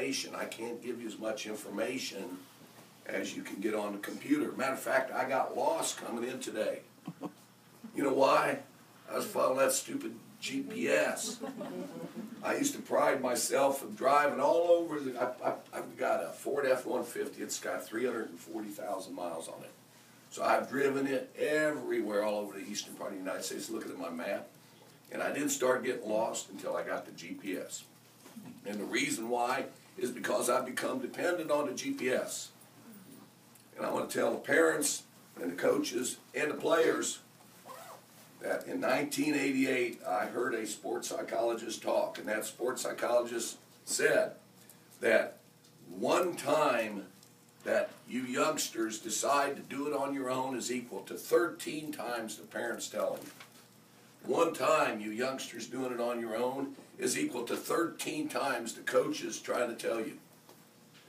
information. I can't give you as much information as you can get on the computer. Matter of fact, I got lost coming in today. You know why? I was following that stupid GPS. I used to pride myself of driving all over. I've got a Ford F-150. It's got 340,000 miles on it. So I've driven it everywhere all over the eastern part of the United States, looking at my map. And I didn't start getting lost until I got the GPS. And the reason why is because I've become dependent on the GPS. And I want to tell the parents and the coaches and the players that in 1988 I heard a sports psychologist talk, and that sports psychologist said that one time that you youngsters decide to do it on your own is equal to 13 times the parents telling you. One time you youngsters doing it on your own is equal to 13 times the coaches trying to tell you.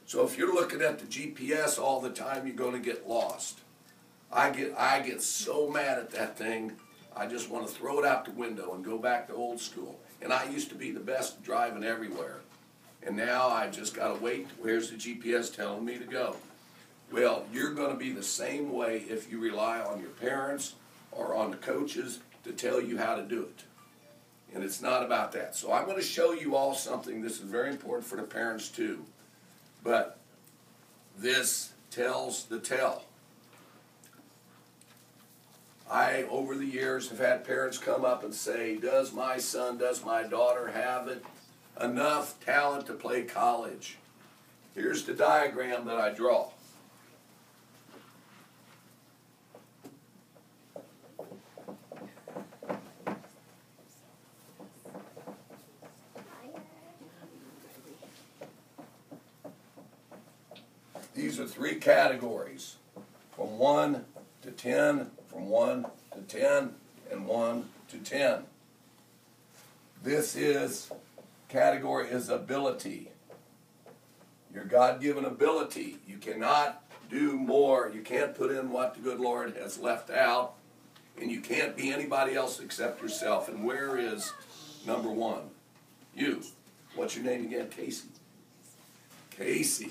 So if you're looking at the GPS all the time, you're going to get lost. I get so mad at that thing, I just want to throw it out the window and go back to old school. And I used to be the best at driving everywhere. And now I just got to wait. Where's the GPS telling me to go? Well, you're going to be the same way if you rely on your parents or on the coaches to tell you how to do it. And it's not about that. So I'm going to show you all something. This is very important for the parents too. But this tells the tale. I, over the years, have had parents come up and say, does my son, does my daughter have enough talent to play college? Here's the diagram that I draw. These are three categories, from 1 to 10, from 1 to 10, and 1 to 10. This category is ability. Your God-given ability. You cannot do more. You can't put in what the good Lord has left out. And you can't be anybody else except yourself. And where is number one? You. What's your name again? Casey. Casey.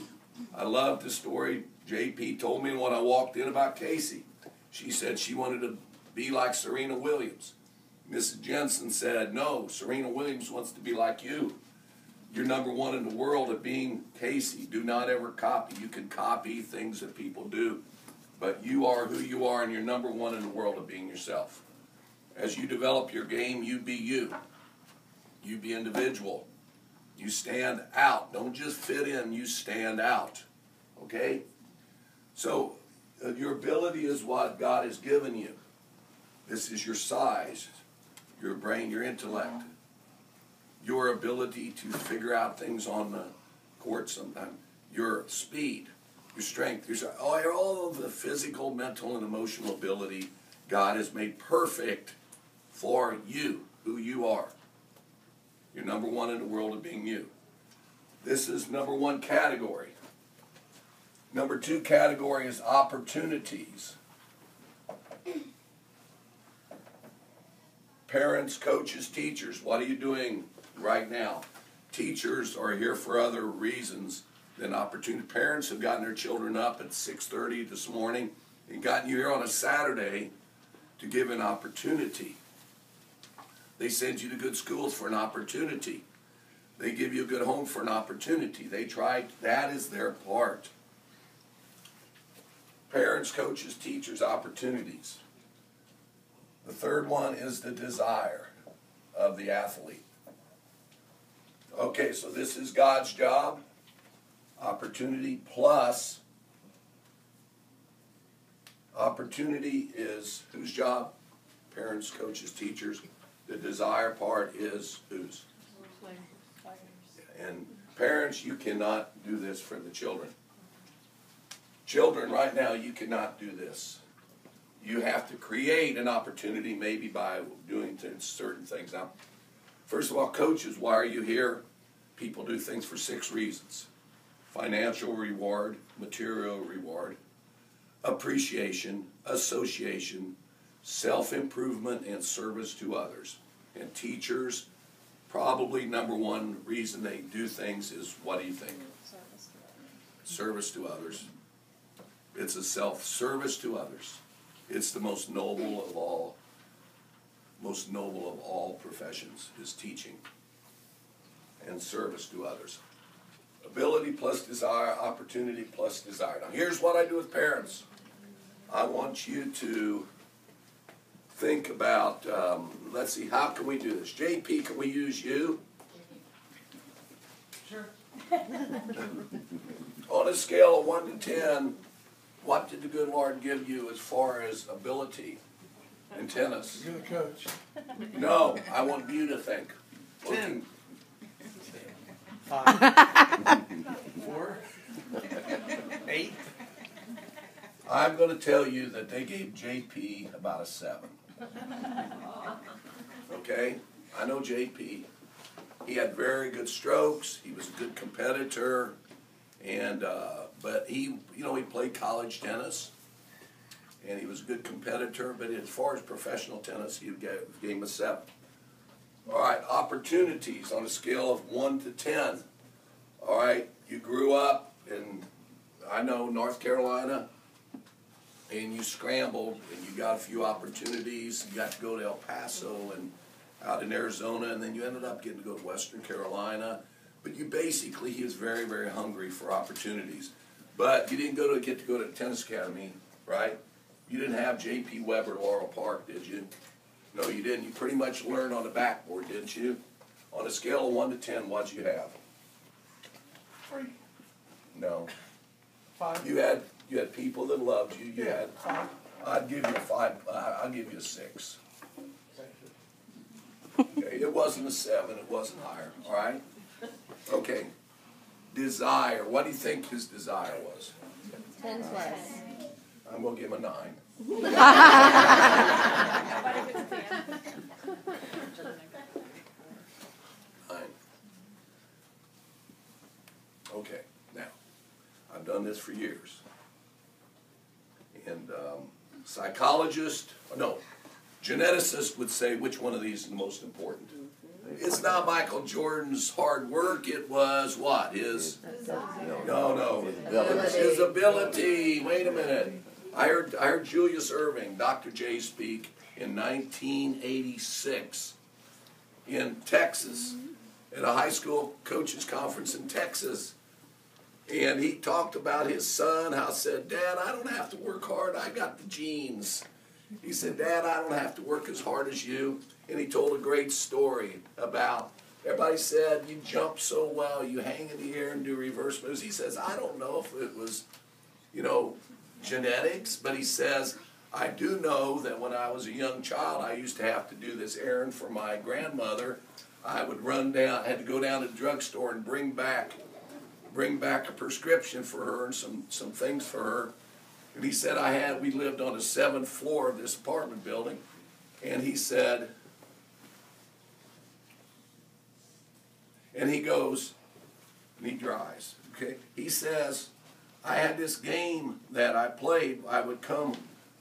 I love the story JP told me when I walked in about Casey. She said she wanted to be like Serena Williams. Mrs. Jensen said, no, Serena Williams wants to be like you. You're number one in the world at being Casey. Do not ever copy. You can copy things that people do, but you are who you are, and you're number one in the world at being yourself. As you develop your game, you be you. You be individual. You stand out. Don't just fit in, you stand out. Okay? So, your ability is what God has given you. This is your size, your brain, your intellect, your ability to figure out things on the court sometimes, your speed, your strength, all of the physical, mental, and emotional ability God has made perfect for you, who you are. You're number one in the world of being you. This is number one category. Number two category is opportunities. Parents, coaches, teachers, what are you doing right now? Teachers are here for other reasons than opportunity. Parents have gotten their children up at 6:30 this morning and gotten you here on a Saturday to give an opportunity. They send you to good schools for an opportunity. They give you a good home for an opportunity. They try, that is their part. Parents, coaches, teachers, opportunities. The third one is the desire of the athlete. Okay, so this is God's job. Opportunity plus. Opportunity is whose job? Parents, coaches, teachers. The desire part is whose? And parents, you cannot do this for the children. Children, right now, you cannot do this. You have to create an opportunity maybe by doing certain things. Now, first of all, coaches, why are you here? People do things for 6 reasons. Financial reward, material reward, appreciation, association, self-improvement, and service to others. And teachers probably number one reason they do things is, what do you think? Service to others. It's a self-service to others. It's the most noble of all professions, is teaching and service to others. Ability plus desire, opportunity plus desire. Now here's what I do with parents. I want you to think about, let's see, how can we do this? JP, can we use you? Sure. On a scale of 1 to 10, what did the good Lord give you as far as ability in tennis? You're the coach. No, I want you to think. 10. 5. 4. 8. I'm going to tell you that they gave JP about a 7. Okay? I know JP. He had very good strokes. He was a good competitor. And but he played college tennis. And he was a good competitor. But as far as professional tennis, he gave him a 7. All right, opportunities on a scale of 1 to 10. All right, you grew up in, I know, North Carolina, and you scrambled, and you got a few opportunities. You got to go to El Paso and out in Arizona, and then you ended up getting to go to Western Carolina. But he was very, very hungry for opportunities. But you didn't get to go to the tennis academy, right? You didn't have J.P. Weber at Laurel Park, did you? No, you didn't. You pretty much learned on the backboard, didn't you? On a scale of 1 to 10, what'd you have? 3. No. 5. You had people that loved you. You had. 5. I'd give you a 5. I'll give you a 6. Okay, it wasn't a 7. It wasn't higher. All right. Okay. Desire. What do you think his desire was? 10 plus. I'm gonna give him a 9. Okay, now, I've done this for years. And geneticists would say which one of these is the most important. It's not Michael Jordan's hard work, it was what? His ability. Wait a minute. I heard Julius Erving, Dr. J, speak in 1986 in Texas at a high school coaches conference in Texas. And he talked about his son, how said, Dad, I don't have to work hard, I got the genes. He said, Dad, I don't have to work as hard as you. And he told a great story about, everybody said, you jump so well, you hang in the air and do reverse moves. He says, I don't know if it was, genetics, but he says, I do know that when I was a young child, I used to have to do this errand for my grandmother. I would had to go down to the drugstore and bring back a prescription for her and some things for her. And he said, we lived on the 7th floor of this apartment building. And he said, and he goes, and he dries, okay? He says, I had this game that I played. I would come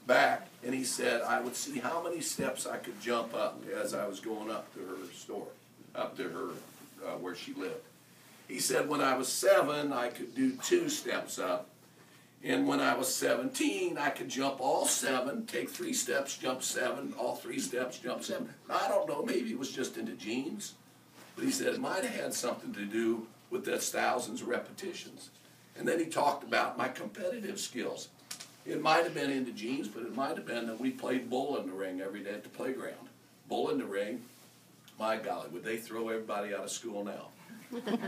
back, and he said, I would see how many steps I could jump up as I was going up to her store, up to her, where she lived. He said, when I was 7, I could do 2 steps up. And when I was 17, I could jump all 7, take 3 steps, jump 7, all 3 steps, jump 7. I don't know, maybe it was just in the genes. But he said it might have had something to do with those thousands of repetitions. And then he talked about my competitive skills. It might have been in the genes, but it might have been that we played bull in the ring every day at the playground. Bull in the ring, my golly, would they throw everybody out of school now?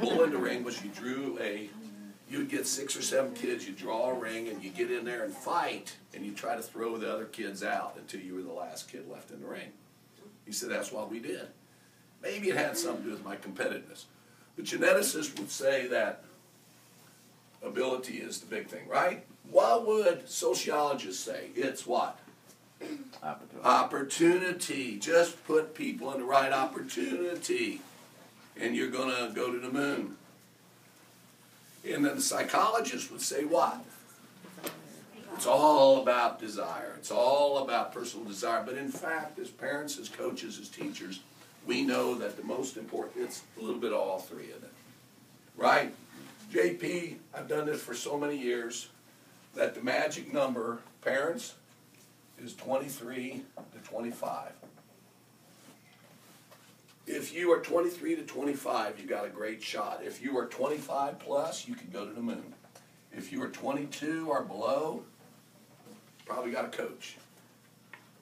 Bull in the ring was you'd get 6 or 7 kids, you draw a ring, and you get in there and fight, and you try to throw the other kids out until you were the last kid left in the ring. He said that's what we did. Maybe it had something to do with my competitiveness. But geneticists would say that ability is the big thing, right? What would sociologists say? It's what? Opportunity. Just put people in the right opportunity, and you're going to go to the moon. And then the psychologists would say what? It's all about desire. It's all about personal desire. But in fact, as parents, as coaches, as teachers, we know that the most important, it's a little bit of all three of them. Right? JP, I've done this for so many years, that the magic number, parents, is 23 to 25. If you are 23 to 25, you got a great shot. If you are 25 plus, you can go to the moon. If you are 22 or below, probably got a coach.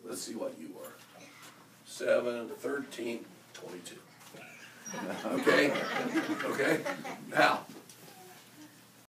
Let's see what you were. 7, 13, 22. Okay? Okay? Now,